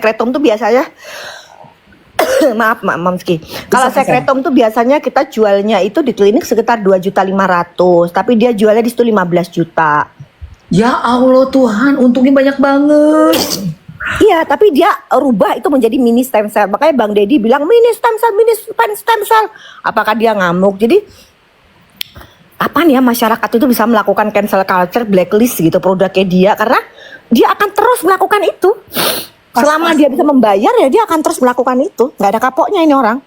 sekretom tuh biasanya maaf Mamski. Kalau Bisa. sekretom tuh biasanya kita jualnya itu di klinik sekitar 2.500.000, tapi dia jualnya di situ 15 juta. Ya Allah Tuhan, untungnya banyak banget. Iya, tapi dia rubah itu menjadi mini stem cell. Makanya Bang Deddy bilang mini stem cell. Apakah dia ngamuk? Jadi apa nih ya, masyarakat itu bisa melakukan cancel culture, blacklist gitu produknya dia, karena dia akan terus melakukan itu. Selama dia bisa membayar ya dia akan terus melakukan itu. Nggak ada kapoknya ini orang.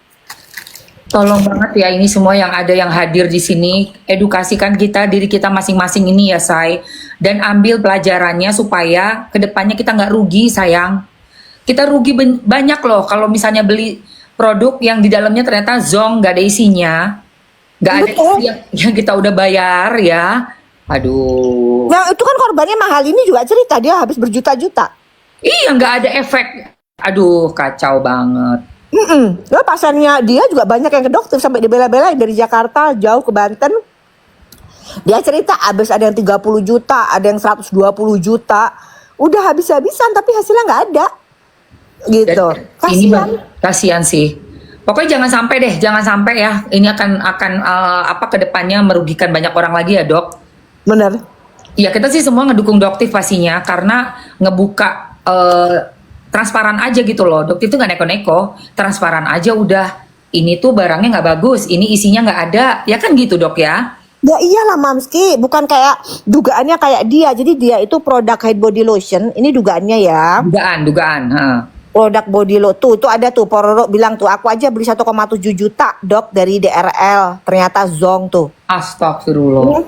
Tolong banget ya ini semua yang ada yang hadir di sini, edukasikan kita diri kita masing-masing ini ya Say, dan ambil pelajarannya supaya kedepannya kita nggak rugi sayang. Kita rugi banyak loh kalau misalnya beli produk yang di dalamnya ternyata zonk, nggak ada isinya, nggak ada Betul. isi yang kita udah bayar ya. Aduh. Nah itu kan korbannya mahal, ini juga cerita dia habis berjuta-juta. Iya nggak ada efek. Aduh kacau banget. Nah, pasiennya dia juga banyak yang ke dokter sampai dibela-belain dari Jakarta jauh ke Banten. Dia cerita habis ada yang 30 juta, ada yang 120 juta. Udah habis-habisan tapi hasilnya nggak ada. Gitu. Ini Kasihan. kasihan sih. Pokoknya jangan sampai ya. Ini akan apa kedepannya merugikan banyak orang lagi ya dok. Bener. Ya kita sih semua ngedukung Doktif pastinya karena ngebuka transparan aja gitu loh. Doktif itu nggak neko-neko, transparan aja udah. Ini tuh barangnya nggak bagus, ini isinya nggak ada, ya kan gitu dok ya? Ya iyalah Mamski, bukan kayak dugaannya kayak dia. Jadi dia itu produk head body lotion, ini dugaannya ya. Dugaan. Produk body lotion tuh ada tuh Pororo bilang tuh aku aja beli 1,7 juta dok dari DRL, ternyata zonk tuh. Astagfirullah.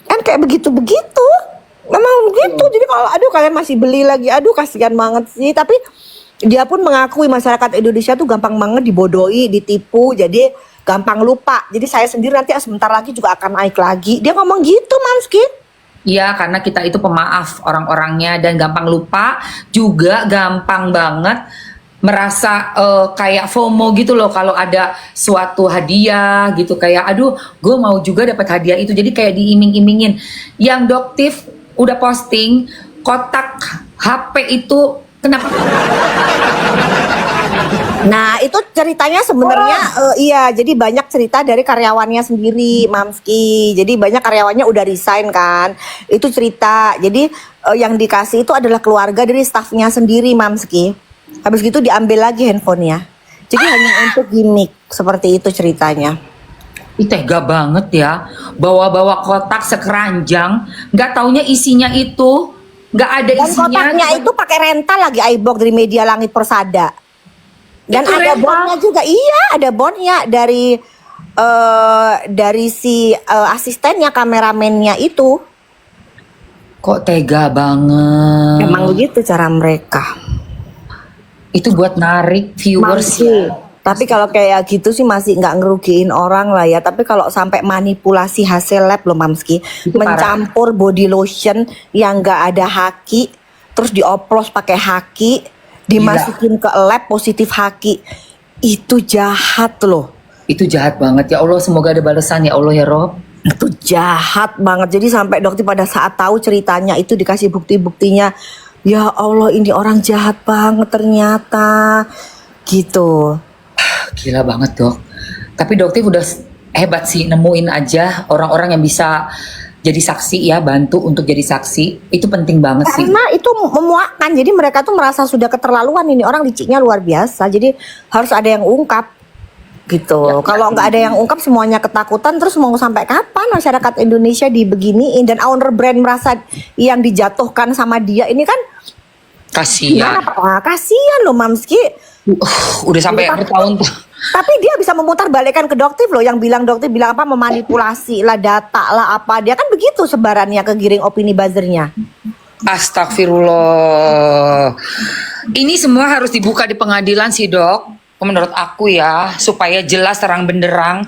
Kan kayak begitu-begitu. Memang begitu. Jadi kalau aduh kalian masih beli lagi, aduh kasihan banget sih. Tapi dia pun mengakui masyarakat Indonesia tuh gampang banget dibodohi, ditipu, jadi gampang lupa. Jadi saya sendiri nanti sebentar lagi juga akan naik lagi. Dia ngomong gitu, Mamski. Iya, karena kita itu pemaaf orang-orangnya dan gampang lupa, juga gampang banget merasa kayak FOMO gitu loh kalau ada suatu hadiah gitu, kayak aduh gue mau juga dapat hadiah itu, jadi kayak diiming-imingin. Yang Doktif udah posting kotak HP itu kenapa? Nah itu ceritanya sebenarnya iya, jadi banyak cerita dari karyawannya sendiri, Mamski. Jadi banyak karyawannya udah resign kan. Itu cerita. Jadi yang dikasih itu adalah keluarga dari staffnya sendiri, Mamski. Habis gitu diambil lagi handphonenya. Jadi hanya untuk gimmick, seperti itu ceritanya. Ih, tega banget ya, bawa-bawa kotak sekeranjang, nggak taunya isinya itu nggak ada Dan isinya. kotaknya itu pakai rental lagi iBox dari Media Langit Persada. Dan Itu ada rental? bondnya juga, iya ada bondnya dari si asistennya, kameramennya itu. Kok tega banget? Emang begitu cara mereka. Itu buat narik viewers Mamski. ya. Tapi kalau kayak gitu sih masih nggak ngerugiin orang lah ya. Tapi kalau sampai manipulasi hasil lab loh Mamski, Itu parah. mencampur body lotion yang nggak ada haki, terus dioplos pakai haki, dimasukin ke lab positif haki, itu jahat loh. Itu jahat banget ya Allah, semoga ada balasan ya Allah ya Rob. Itu jahat banget. Jadi sampai dokter pada saat tahu ceritanya itu dikasih bukti-buktinya, ya Allah ini orang jahat banget ternyata gitu. Gila banget dok. Tapi Doktif udah hebat sih nemuin aja orang-orang yang bisa jadi saksi ya, bantu untuk jadi saksi. Itu penting banget sih. Karena itu memuakkan, jadi mereka tuh merasa sudah keterlaluan, ini orang liciknya luar biasa. Jadi harus ada yang ungkap gitu. Ya, Kalau nggak ada yang ungkap semuanya ketakutan, terus mau sampai kapan masyarakat Indonesia dibeginiin, dan owner brand merasa yang dijatuhkan sama dia ini kan Kasihan. kasihan loh Mamski. Udah sampai bertahun. Tapi dia bisa memutar balikan ke Doktif loh, yang Doktif bilang apa, memanipulasi lah data lah apa, dia kan begitu sebarannya ke giring opini buzzernya. Astagfirullah. Ini semua harus dibuka di pengadilan sih dok, menurut aku ya, supaya jelas terang benderang.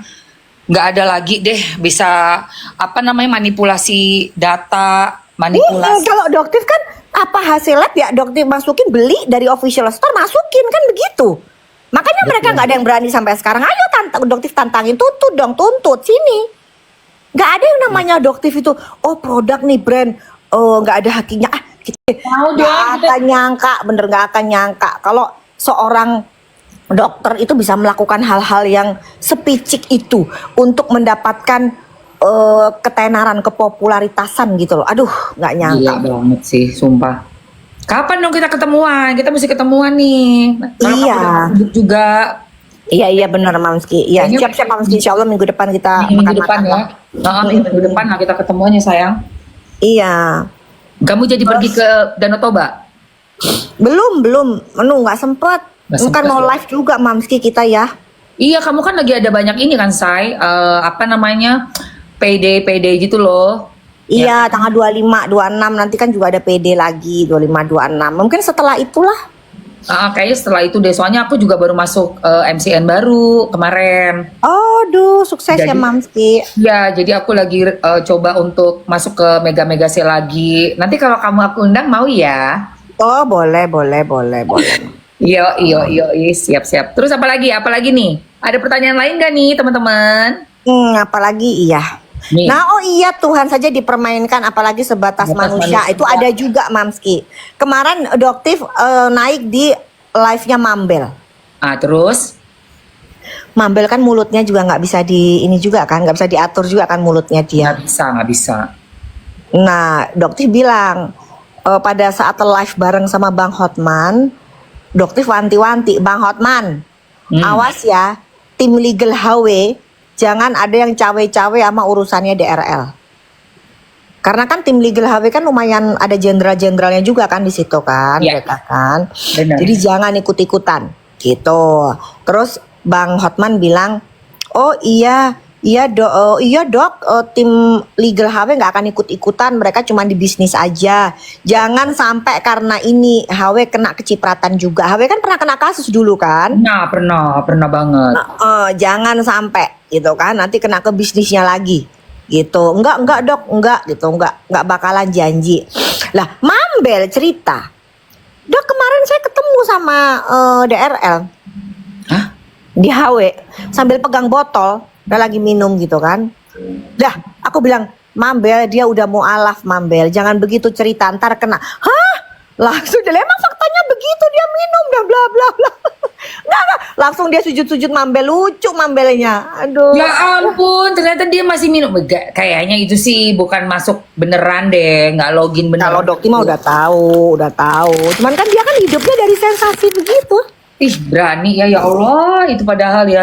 Nggak ada lagi deh bisa apa namanya manipulasi data, manipulasi. Kalau Doktif kan apa hasil lab ya Doktif masukin, beli dari official store masukin kan begitu. Makanya mereka nggak ada yang berani sampai sekarang. Ayo Doktif tantangin, tuntut sini. Nggak ada yang namanya Doktif itu, oh produk nih brand, nggak ada hakinya. Mau Nggak dong kita. akan nyangka, bener nggak akan nyangka kalau seorang dokter itu bisa melakukan hal-hal yang sepicik itu untuk mendapatkan ketenaran, kepopularitasan gitu loh. Aduh, nggak nyangka. Gila banget sih, sumpah. Kapan dong kita ketemuan? Kita mesti ketemuan nih. Kalau kamu Iya. udah sibuk juga, Iya benar Mamski. Iya, Kayaknya- siap-siap Mamski. Insya Allah minggu depan kita minggu depan makan-makan ya. lah. Minggu depan lah kita ketemuannya sayang. Iya. Kamu jadi pergi ke Danau Toba? Belum. Nggak sempet. Nggak Kan sempet mau ya? live juga Mamski kita ya. Iya, kamu kan lagi ada banyak ini kan, Say. Apa namanya? PD gitu loh. Iya, tanggal 25, 26 nanti kan juga ada PD lagi 25, 26. Mungkin setelah itulah. Kayaknya setelah itu deh. Soalnya aku juga baru masuk MCN baru kemarin. Oh, duh, sukses ya Jadi- Mamski. Ya, jadi aku lagi coba untuk masuk ke Mega C lagi. Nanti kalau kamu aku undang mau ya? Oh, boleh. Iya, siap. Terus apa lagi? Apa lagi nih? Ada pertanyaan lain gak nih, teman-teman? Apalagi iya. Nih. Nah, oh iya, Tuhan saja dipermainkan apalagi sebatas Sebatas manusia. manusia. Itu ada juga Mamski. Kemarin Doktif naik di live-nya Mambel. Terus? Mambel kan mulutnya juga nggak bisa di ini juga kan, nggak bisa diatur juga kan mulutnya dia. Nggak bisa. Nah, Doktif bilang pada saat live bareng sama Bang Hotman, Doktif wanti-wanti, Bang Hotman, awas ya, tim legal HW, jangan ada yang cawe-cawe sama urusannya DRL. Karena kan tim legal HW kan lumayan ada jenderal-jenderalnya juga kan di situ kan, Iya. mereka kan. Benar. Jadi jangan ikut-ikutan gitu. Terus Bang Hotman bilang, oh iya dok, tim legal HW nggak akan ikut-ikutan, mereka cuma di bisnis aja. Jangan sampai karena ini HW kena kecipratan juga. HW kan pernah kena kasus dulu kan. Nah, pernah banget. Jangan sampai gitu kan, nanti kena ke bisnisnya lagi gitu. Enggak dok, enggak gitu, enggak bakalan janji. Lah Mambel cerita, dok kemarin saya ketemu sama DRL Hah? di HW sambil pegang botol, udah lagi minum gitu kan. Dah aku bilang, Mambel dia udah mau alaf Mambel, jangan begitu cerita ntar kena. Hah? Langsung dia emang faktanya begitu, dia minum dan bla bla bla. Enggak, langsung dia sujud-sujud Mambel, lucu Mambelnya. Aduh. Ya ampun, ternyata dia masih minum. Kayaknya itu sih bukan masuk beneran deh, nggak login beneran. Kalau Dokti mah udah tahu. Cuman kan dia kan hidupnya dari sensasi begitu. Ih, berani ya Allah. Itu padahal ya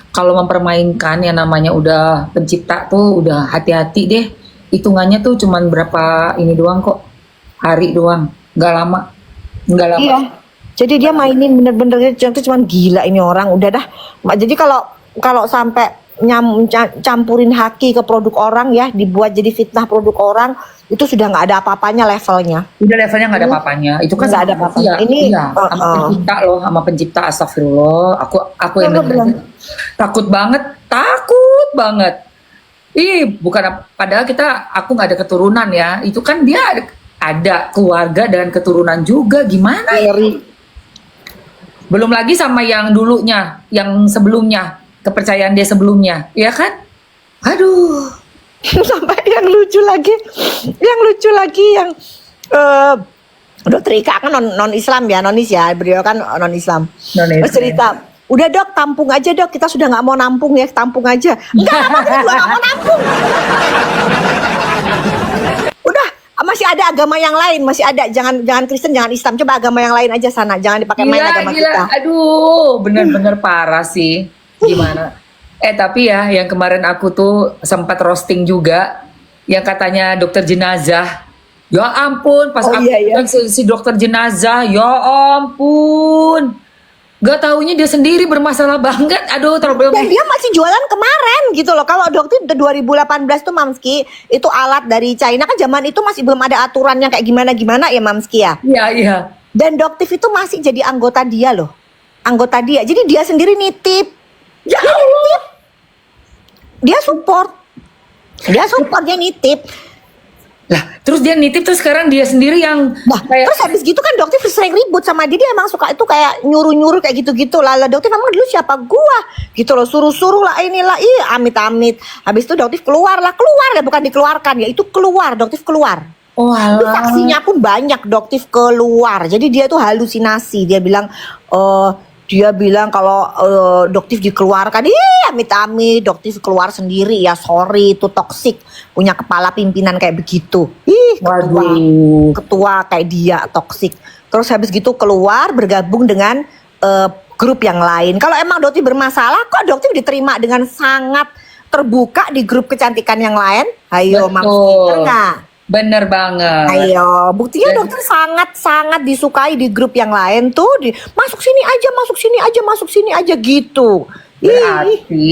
kalau mempermainkan yang namanya udah pencipta tuh udah hati-hati deh. Hitungannya tuh cuman berapa ini doang kok. Hari doang. Nggak lama. Iya. Jadi dia mainin bener-bener itu cuman gila ini orang udah dah. Jadi kalau sampai campurin haki ke produk orang ya, dibuat jadi fitnah produk orang, itu sudah nggak ada apa-apanya levelnya. Udah levelnya nggak ada apa-apanya. Itu kan Nggak ada sama apa-apanya. manusia. Ini, Iya, sama pencipta loh, sama pencipta. Astagfirullah. Aku yang Coba denger bilang. aja. Takut banget. Ih, bukan padahal aku nggak ada keturunan ya. Itu kan dia ada keluarga dan keturunan juga. Gimana ya? Ngeri. Belum lagi sama yang dulunya, yang sebelumnya, kepercayaan dia sebelumnya, ya kan? Aduh. Sampai yang lucu lagi yang Dokter Ika kan non Islam ya, nonis ya, beliau kan non Islam. Non-Islam. Terus cerita, udah dok tampung aja dok, kita sudah nggak mau nampung ya, tampung aja. Enggak, apa kita juga nggak mau nampung. Udah, masih ada agama yang lain, masih ada, jangan Kristen, jangan Islam, coba agama yang lain aja sana, jangan dipakai main agama kita. Aduh, bener-bener parah sih. Gimana? Tapi ya, yang kemarin aku tuh sempat roasting juga, yang katanya dokter jenazah. Ya ampun, pas Oh, aku iya. bilang si dokter jenazah, ya ampun. Gak taunya dia sendiri bermasalah banget. Aduh, terlalu Dan dia masih jualan kemarin gitu loh. Kalau Dokter 2018 tuh Mamski, itu alat dari China kan zaman itu masih belum ada aturannya kayak gimana ya Mamski ya. Iya. Dan Doktif itu masih jadi anggota dia loh. Anggota dia. Jadi dia sendiri nitip. Ya Allah. Dia support, dia nitip. Lah, terus dia nitip terus sekarang dia sendiri yang Nah, terus habis gitu kan Doktif sering ribut sama dia. Dia emang suka itu kayak nyuruh-nyuruh kayak gitu-gitu. Lah Doktif emang dulu siapa gua? Gitu loh, suruh-suruh lah inilah. Amit-amit. Habis itu Doktif keluar lah, bukan dikeluarkan ya. Itu keluar, Doktif keluar. Oh Itu alah. saksinya pun banyak, Doktif keluar. Jadi dia tuh halusinasi. Dia bilang kalau Doktif dikeluarkan, amit-amit Doktif keluar sendiri ya, sorry itu toksik. Punya kepala pimpinan kayak begitu. Waduh. Ketua kayak dia toksik. Terus habis gitu keluar bergabung dengan grup yang lain. Kalau emang Doktif bermasalah, kok Doktif diterima dengan sangat terbuka di grup kecantikan yang lain? Ayo, Mams, Betul. nggak? Bener banget. Ayo, buktinya Dan- Dokter sangat-sangat disukai di grup yang lain tuh. Masuk sini aja, masuk sini aja, masuk sini aja gitu. Ih, Berarti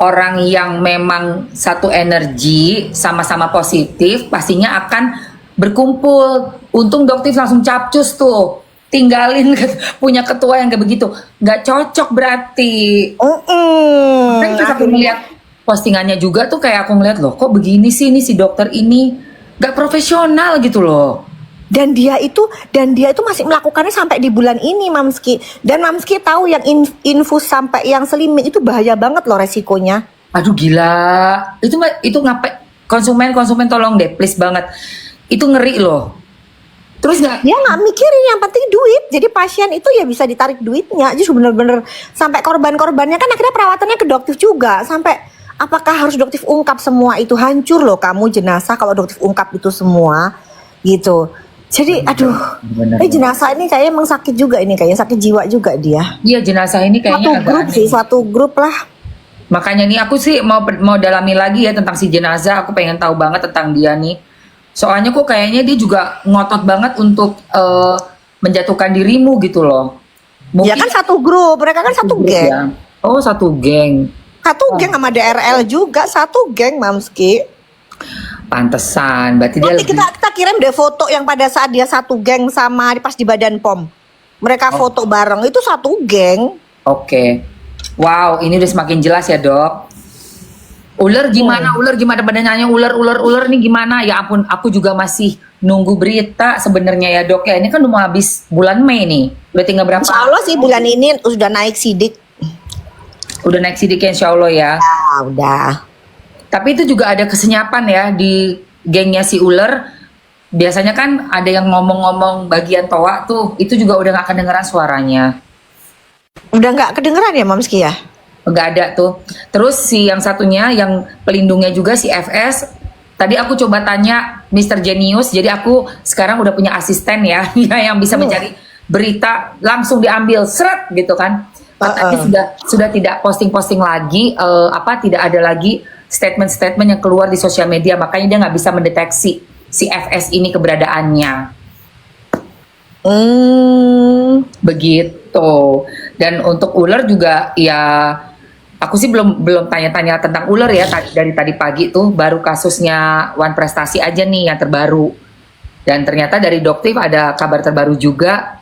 orang yang memang satu energi sama-sama positif pastinya akan berkumpul. Untung Doktif langsung capcus tuh. Tinggalin punya ketua yang kayak begitu. Nggak cocok berarti. Kan pas aku ngeliat postingannya juga tuh kayak aku ngeliat loh, kok begini sih ini si dokter ini nggak profesional gitu loh. Dan dia itu masih melakukannya sampai di bulan ini, Mamski. Dan Mamski tahu yang infus sampai yang slimming itu bahaya banget loh resikonya. Aduh gila, itu ngapain konsumen tolong deh please banget, itu ngeri loh. Terus nggak Dia nggak mikirin, yang penting duit. Jadi pasien itu ya bisa ditarik duitnya. Jadi bener-bener sampai korban-korbannya kan akhirnya perawatannya ke Doktif juga. Sampai apakah harus Doktif ungkap semua itu? Hancur loh kamu jenazah kalau Doktif ungkap itu semua gitu. Jadi aduh, Bener. jenazah ini kayaknya emang sakit juga, ini kayaknya sakit jiwa juga dia. Iya jenazah ini Satu kayaknya agak grup aneh. sih, satu grup lah. Makanya nih aku sih mau dalami lagi ya tentang si jenazah. Aku pengen tahu banget tentang dia nih. Soalnya kok kayaknya dia juga ngotot banget untuk menjatuhkan dirimu gitu loh. Ya kan satu grup, mereka kan satu grup geng. ya. Oh satu geng. Satu geng sama DRL juga, satu geng Mamski. Pantesan. Berarti dia Nanti lebih. kita kirim deh foto yang pada saat dia satu geng sama pas di Badan POM. Mereka Oh. foto bareng, itu satu geng. Oke. Wow, ini udah semakin jelas ya, Dok. Ular gimana? Ular gimana badannya? Ular nih gimana? Ya ampun, aku juga masih nunggu berita sebenarnya ya, Dok. Ya, ini kan udah mau habis bulan Mei nih. Udah tinggal berapa? Insya Allah sih bulan ini sudah naik sidik. Udah naik sedikit insya Allah ya. Ah, udah. Tapi itu juga ada kesenyapan ya di gengnya si ular. Biasanya kan ada yang ngomong-ngomong bagian toa tuh, itu juga udah gak kedengeran suaranya. Udah nggak kedengeran ya Mamski ya? Nggak ada tuh. Terus si yang satunya yang pelindungnya juga si FS. Tadi aku coba tanya Mr. Genius, jadi aku sekarang udah punya asisten ya, yang bisa mencari berita langsung diambil seret gitu kan. Katanya sudah tidak posting-posting lagi, tidak ada lagi statement-statement yang keluar di sosial media, makanya dia nggak bisa mendeteksi si FS ini keberadaannya. Begitu. Dan untuk ular juga ya aku sih belum tanya-tanya tentang ular ya, dari tadi pagi tuh baru kasusnya One Prestasi aja nih yang terbaru. Dan ternyata dari Doktif ada kabar terbaru juga,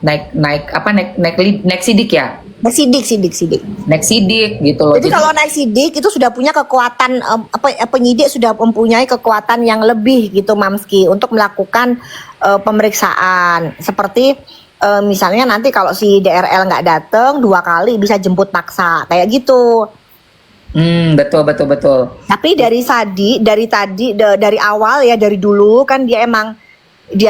naik sidik ya. Sidik. Naik sidik gitu loh. Jadi kalau naik sidik itu sudah punya kekuatan, penyidik sudah mempunyai kekuatan yang lebih gitu Mamski untuk melakukan pemeriksaan. Seperti misalnya nanti kalau si DRL nggak datang 2 kali bisa jemput paksa kayak gitu. Betul. Tapi dari awal ya, dari dulu kan dia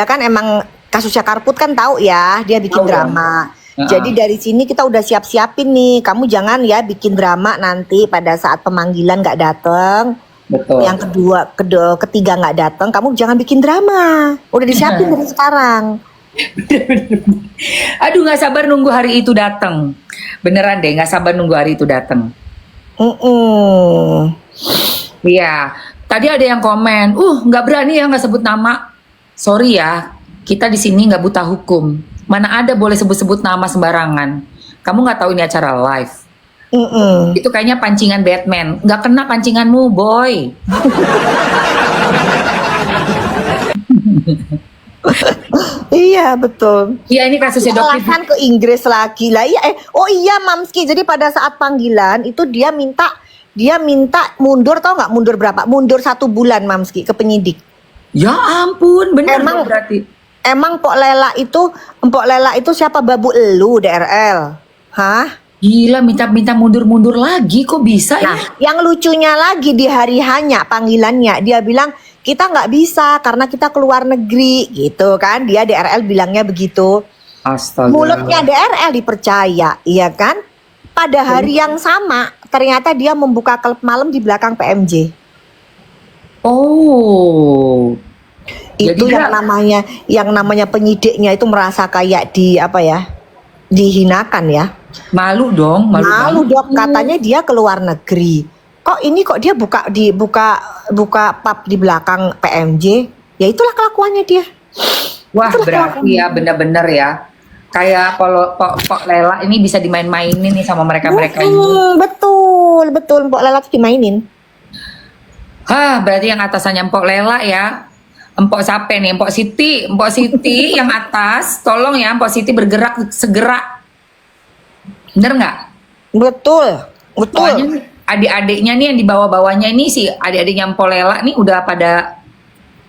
kan emang kasusnya Karput kan tahu ya, dia bikin Tahu dong. drama. Jadi dari sini kita udah siap-siapin nih, kamu jangan ya bikin drama nanti pada saat pemanggilan nggak datang. Betul. Yang ketiga nggak datang, kamu jangan bikin drama. Udah disiapin dari sekarang. Aduh nggak sabar nunggu hari itu datang. Beneran deh nggak sabar nunggu hari itu datang. Iya. Tadi ada yang komen, nggak berani ya nggak sebut nama. Sorry ya, kita di sini nggak buta hukum. Mana ada boleh sebut-sebut nama sembarangan. Kamu nggak tahu ini acara live. Itu kayaknya pancingan Batman. Nggak kena pancinganmu, boy. Iya betul. Iya ini kasusnya Doktif. Alasan ke Inggris lagi lah. Iya, iya Mamski. Jadi pada saat panggilan itu dia minta mundur, tau nggak mundur berapa? Mundur 1 bulan Mamski ke penyidik. Ya ampun, bener Emang- dong berarti. Emang Mpok Lela itu siapa babu elu DRL? Hah? Gila minta mundur lagi kok bisa ya? Nah, yang lucunya lagi di hari hanya panggilannya dia bilang kita nggak bisa karena kita keluar negeri gitu kan. Dia DRL bilangnya begitu. Astaga. Mulutnya DRL dipercaya, iya kan? Pada hari yang sama ternyata dia membuka klub malam di belakang PMJ. Oh. Itu Jadi yang namanya penyidiknya itu merasa kayak dihinakan ya. malu dong, malu Malu banget. dok, katanya dia keluar negeri. Kok dia buka pub di belakang PMJ? Ya itulah kelakuannya dia. Wah, Itulah berarti kelakuannya. ya bener-bener ya. Kayak kalau Pok Lela ini bisa dimain-mainin nih sama mereka-mereka ini. Betul. Mbok Lala tuh dimainin. Hah, berarti yang atasannya Empok Lela ya. Empok siapa nih? Empok Siti. Empok Siti yang atas. Tolong ya Empok Siti bergerak segera. Bener nggak? Betul. Soalnya nih, adik-adiknya nih yang di bawah-bawahnya ini sih, adik-adiknya Empok Lela nih udah pada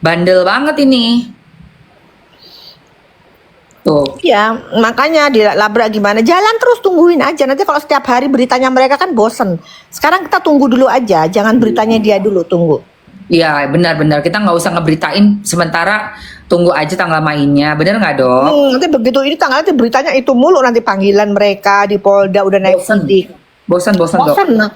bandel banget ini. Tuh. Ya, makanya dilabrak gimana? Jalan terus, tungguin aja. Nanti kalau setiap hari beritanya mereka kan bosen. Sekarang kita tunggu dulu aja, jangan beritanya dia dulu, tunggu. Iya, benar-benar. Kita nggak usah ngeberitain sementara, tunggu aja tanggal mainnya. Bener nggak dok? Nanti begitu ini tanggalnya beritanya itu mulu, nanti panggilan mereka di Polda udah naik Bosen. sidik. Bosan dok. Bosen. Nah.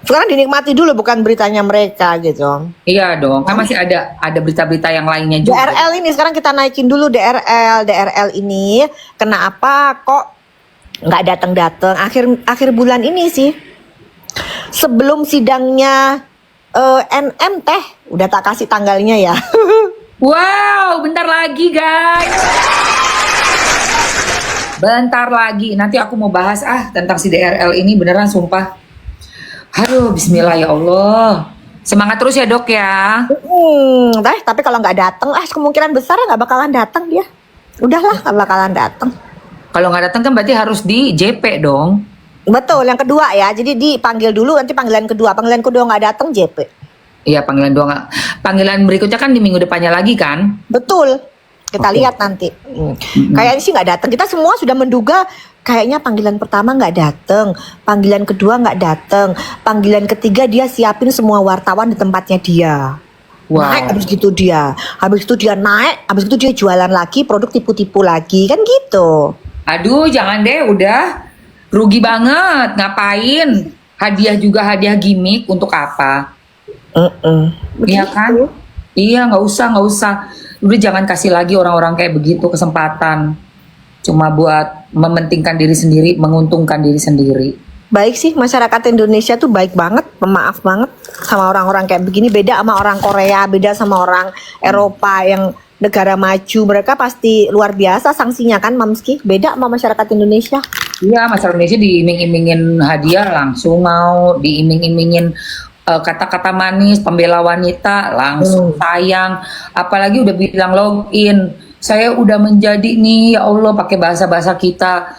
Sekarang dinikmati dulu bukan beritanya mereka gitu. Iya dong, kan masih ada berita-berita yang lainnya juga. DRL ini sekarang kita naikin dulu DRL ini. Kenapa kok nggak datang-datang? Akhir bulan ini sih. Sebelum sidangnya NM teh, udah tak kasih tanggalnya ya. Wow, bentar lagi guys. Bentar lagi, nanti aku mau bahas tentang si DRL ini beneran sumpah. Aduh, bismillah ya Allah. Semangat terus ya dok ya. Tapi kalau nggak datang, kemungkinan besar nggak bakalan datang dia. Udahlah, nggak bakalan datang. Kalau nggak datang kan berarti harus di JP dong. Betul, yang kedua ya. Jadi dipanggil dulu, nanti panggilan kedua. Panggilan kedua nggak datang JP. Iya, panggilan dua nggak. Panggilan berikutnya kan di minggu depannya lagi kan? Betul. Kita Oke. lihat nanti. Kayaknya sih nggak datang. Kita semua sudah menduga kayaknya panggilan pertama nggak datang, panggilan kedua nggak datang, panggilan ketiga dia siapin semua wartawan di tempatnya dia. Wow. Naik habis itu dia naik, habis itu dia jualan lagi produk tipu-tipu lagi kan gitu. Aduh, jangan deh, udah rugi banget. Ngapain? Hadiah juga hadiah gimmick untuk apa? Iya kan? Iya, nggak usah. Udah jangan kasih lagi orang-orang kayak begitu kesempatan. Cuma buat mementingkan diri sendiri, menguntungkan diri sendiri. Baik sih, masyarakat Indonesia tuh baik banget, pemaaf banget sama orang-orang kayak begini. Beda sama orang Korea, beda sama orang Eropa yang negara maju. Mereka pasti luar biasa sanksinya kan, Mamski. Beda sama masyarakat Indonesia. Iya, masyarakat Indonesia diiming-imingin hadiah langsung mau, diiming-imingin kata-kata manis, pembela wanita langsung sayang. Apalagi udah bilang login, saya udah menjadi nih, ya Allah, pakai bahasa-bahasa kita.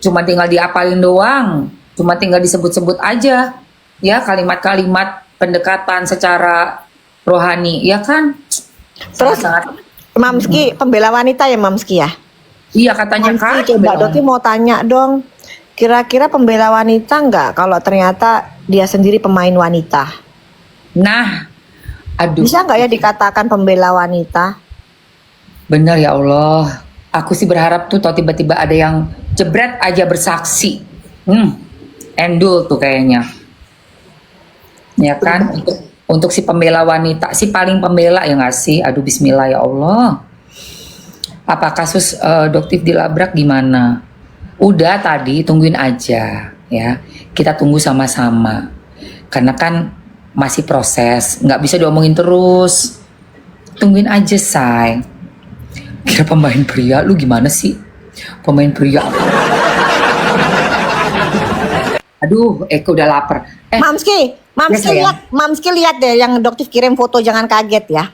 Cuma tinggal diapalin doang, cuma tinggal disebut-sebut aja, ya kalimat-kalimat pendekatan secara rohani, ya kan? Terus Sangat-sangat. Mamski pembela wanita ya Mamski ya. Iya katanya kan. Mamski coba Doti mau tanya dong. Kira-kira pembela wanita nggak kalau ternyata dia sendiri pemain wanita? Nah, aduh. Bisa nggak ya dikatakan pembela wanita? Benar ya Allah. Aku sih berharap tuh tiba-tiba ada yang jebret aja bersaksi. Endul tuh kayaknya. Ya kan? Untuk si pembela wanita, si paling pembela ya nggak sih? Aduh bismillah ya Allah. Apa kasus Doktif dilabrak gimana? Udah tadi tungguin aja ya. Kita tunggu sama-sama. Karena kan masih proses, nggak bisa diomongin terus. Tungguin aja, say. Kira pemain pria, lu gimana sih? Pemain pria. Aduh, Eko udah lapar. Mamski Ya, Mamski lihat deh yang Doktif kirim foto, jangan kaget ya.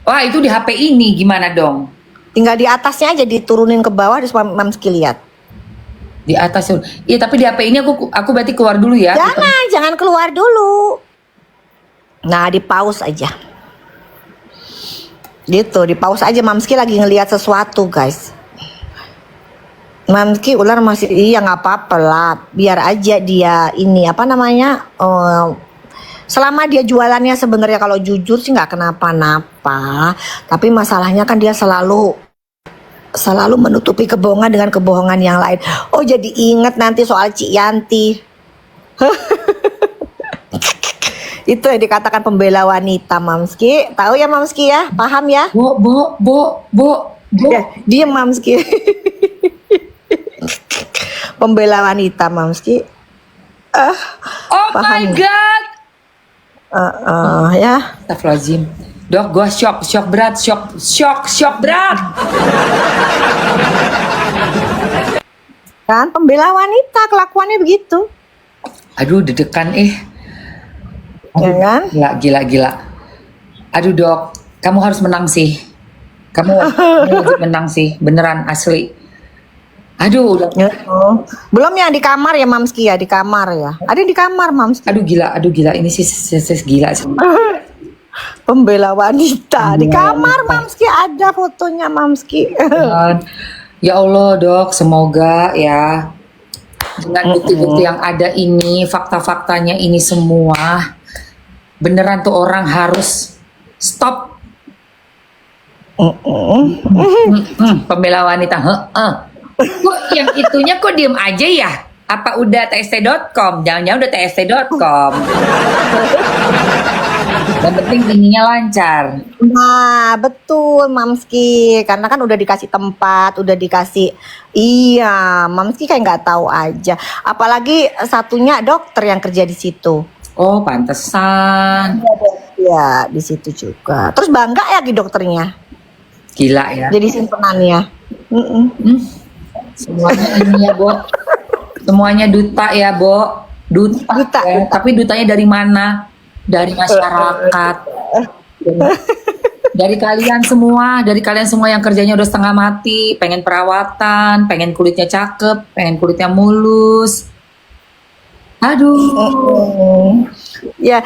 Wah itu di HP ini gimana dong? Tinggal di atasnya aja diturunin ke bawah terus Mamski lihat. Di atas tuh. Iya tapi di HP ini aku berarti keluar dulu ya. Jangan keluar dulu. Nah, di pause aja. Gitu, di pause aja. Mamski lagi ngelihat sesuatu, guys. Mamski ular masih, iya nggak apa-apa lah. Biar aja dia ini apa namanya Selama dia jualannya sebenarnya kalau jujur sih nggak kenapa-napa. Tapi masalahnya kan dia selalu menutupi kebohongan dengan kebohongan yang lain. Oh, jadi inget nanti soal Cik Yanti. Itu yang dikatakan pembela wanita, Mamski. Tahu ya, Mamski ya? Paham ya? Bo. Ya, diem, Mamski. Pembela wanita, Mamski. Oh Paham my ya? god. Ya. Astagfirullahaladzim. Dok, gue shock berat. Kan pembela wanita kelakuannya begitu. Aduh, deg-degan Ya kan? Gila. Aduh dok, kamu harus menang sih. Kamu wajib menang sih, beneran asli. Aduh, udah. Ya, belum yang di kamar ya, Mamski ya, di kamar ya. Ada yang di kamar, Mamski. Aduh gila, ini sih gila sih. Pembela wanita di kamar, Mamski, ada fotonya, Mamski. Ya Allah dok, semoga ya dengan bukti-bukti yang ada ini, fakta-faktanya ini semua, beneran tuh orang harus stop. Pembela wanita, kok yang itunya kok diem aja ya? Apa udah tst.com? Jangan-jangan udah tst.com. Yang penting ininya lancar. Nah, betul, Mamski. Karena kan udah dikasih tempat, udah dikasih. Iya, Mamski kayak nggak tahu aja. Apalagi satunya dokter yang kerja di situ. Oh, pantesan. Ya, di situ juga. Terus bangga ya di dokternya. Gila ya. Jadi simpenannya. Semuanya ini ya, Bo. Semuanya duta ya, Bo. Duta ya. Tapi dutanya dari mana? Dari masyarakat. Dari kalian semua yang kerjanya udah setengah mati, pengen perawatan, pengen kulitnya cakep, pengen kulitnya mulus. Aduh. Ya,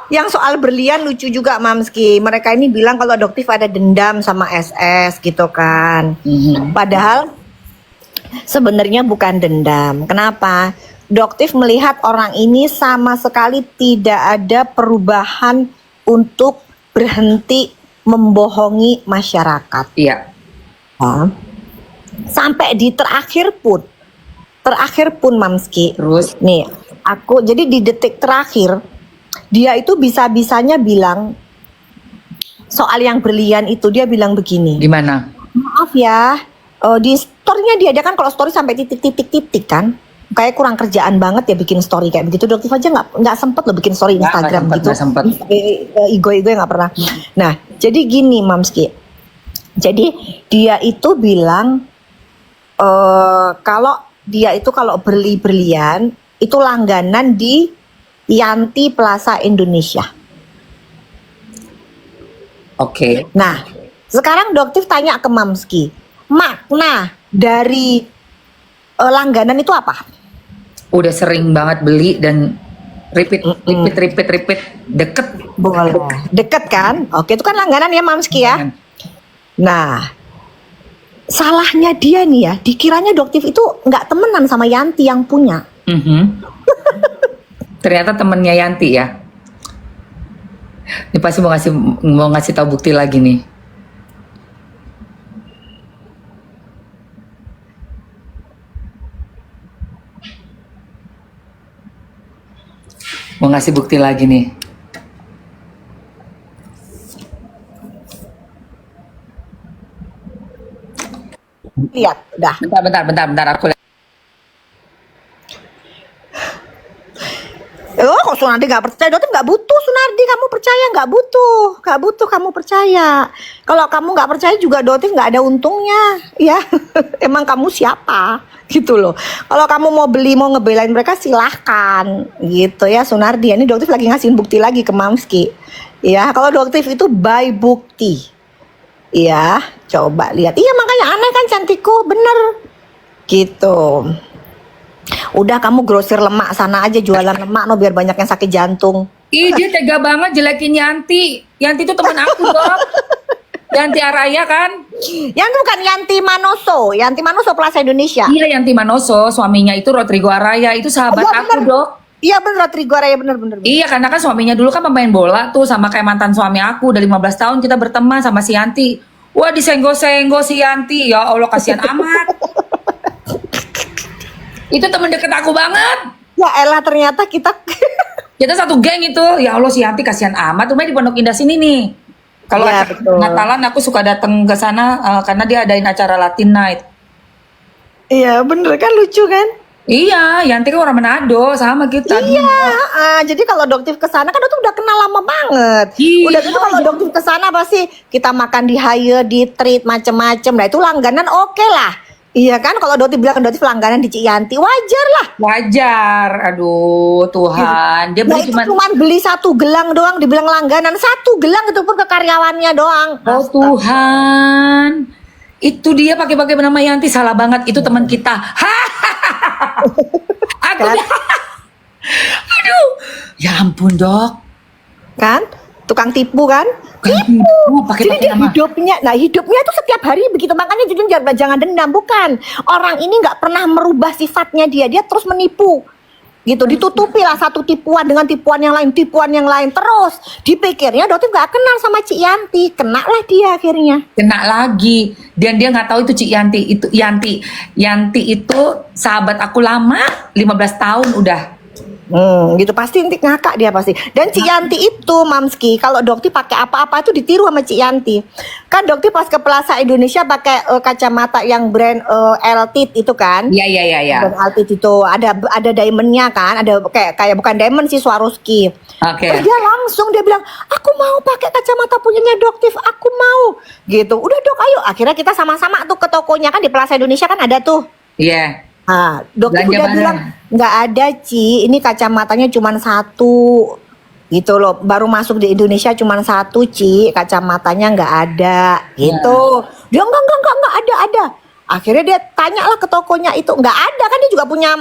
yang soal berlian lucu juga, Mamski. Mereka ini bilang kalau Doktif ada dendam sama SS gitu kan. Padahal sebenarnya bukan dendam. Kenapa? Doktif melihat orang ini sama sekali tidak ada perubahan untuk berhenti membohongi masyarakat. Iya. Sampai di terakhir pun Mamski. Terus nih, aku jadi di detik terakhir dia itu bisa-bisanya bilang soal yang berlian itu, dia bilang begini. gimana? Maaf ya, di story-nya dia kan kalau story sampai titik-titik kan, kayak kurang kerjaan banget ya bikin story kayak begitu. Dokter aja nggak sempet loh bikin story Instagram gitu. Nggak sempet. Igo nggak pernah. Nah, jadi gini, Mamski. Jadi dia itu bilang kalau dia itu kalau beli berlian itu langganan di Yanti Plaza Indonesia. Oke. Nah, sekarang Doktif tanya ke Mamski, makna dari langganan itu apa? Udah sering banget beli dan repeat deket. Boleh. Deket kan? Oke, itu kan langganan ya, Mamski ya. Nah, salahnya dia nih ya, dikiranya Doktif itu nggak temenan sama Yanti yang punya. Ternyata temennya Yanti ya. Ini pasti mau ngasih tahu bukti lagi nih. Mau ngasih bukti lagi nih. Lihat, udah. Bentar, aku lihat. Kok Sunardi nggak percaya? Dokter nggak butuh Sunardi, kamu percaya nggak butuh kamu percaya. Kalau kamu nggak percaya juga Dokter nggak ada untungnya, ya. Emang kamu siapa, gitu loh. Kalau kamu mau beli, mau ngebelain mereka silahkan, gitu ya Sunardi. Ini Dokter lagi ngasihin bukti lagi ke Mamski, ya. Kalau Dokter itu by bukti, ya. Coba lihat, iya makanya aneh kan cantikku, bener, gitu. Udah kamu grosir lemak sana aja, jualan lemak no biar banyak yang sakit jantung. Ih, dia tega banget jelekin Yanti. Yanti itu teman aku, Dok. Yanti Araya kan? Yanti bukan Yanti Manoso Plaza Indonesia. Iya, Yanti Manoso, suaminya itu Rodrigo Araya, itu sahabat aku, Dok. Iya bener Trigora ya bener. Iya, karena kan suaminya dulu kan pemain bola tuh, sama kayak mantan suami aku. Udah 15 tahun kita berteman sama si Yanti. Wah, disenggol-senggol si Yanti. Ya Allah, kasihan amat. Itu temen deket aku banget. Ya elah ternyata kita Kita satu geng itu. Ya Allah, si Yanti kasihan amat. Rumahnya di Pondok Indah sini nih. Kalau Iya, acara betul. Natalan aku suka datang ke sana karena dia adain acara Latin Night. Iya bener kan lucu kan? Iya, Yanti kan orang Manado sama kita. Iya, jadi kalau Doktif ke sana kan itu udah kenal lama banget. Iya, Udah gitu kalau Doktif ke sana pasti kita makan di hire, di treat macem-macem. Nah itu langganan oke lah. Iya kan kalau Doktif bilang Doktif langganan di Ciyanti wajar lah. wajar. Aduh, Tuhan. Dia Nah beli itu cuma cuma beli 1 gelang doang dibilang langganan. 1 gelang itu pun ke karyawannya doang. oh Tuhan. Itu dia pakai-pakai nama Yanti, salah banget. Itu teman kita. Aku Kan? aduh. Ya ampun, Dok. Kan? Tukang tipu kan? Pakai Jadi dia nama. hidupnya itu setiap hari begitu, makanya jadi jangan dendam, bukan. Orang ini nggak pernah merubah sifatnya dia terus menipu. Gitu, ditutupi lah satu tipuan dengan tipuan yang lain, terus dipikirnya Doktif nggak kenal sama Cik Yanti, kena lah dia akhirnya. Kena lagi. Dan dia nggak tahu itu Cik Yanti. Itu Yanti itu sahabat aku lama, 15 tahun udah. Gitu pasti nanti ngakak dia pasti. Dan Cik Yanti itu Mamski, kalau Dokti pakai apa-apa itu ditiru sama Cik Yanti. Kan Dokti pas ke Plaza Indonesia pakai kacamata yang brand Eltit itu kan. Iya. Brand Eltit itu ada diamondnya kan, ada kayak bukan diamond sih, Swarovski. Oke. Terus dia langsung dia bilang, aku mau pakai kacamata punyanya Doktif, aku mau. Gitu. Udah Dok, ayo. Akhirnya kita sama-sama tuh ke tokonya kan di Plaza Indonesia kan ada tuh. Iya. Dokter Belanja udah mana? bilang nggak ada Ci, ini kacamatanya cuma 1 gitu loh, baru masuk di Indonesia cuma 1 Ci, kacamatanya nggak ada gitu. Dia nggak ada. Akhirnya dia tanyalah ke tokonya itu, nggak ada kan, dia juga punya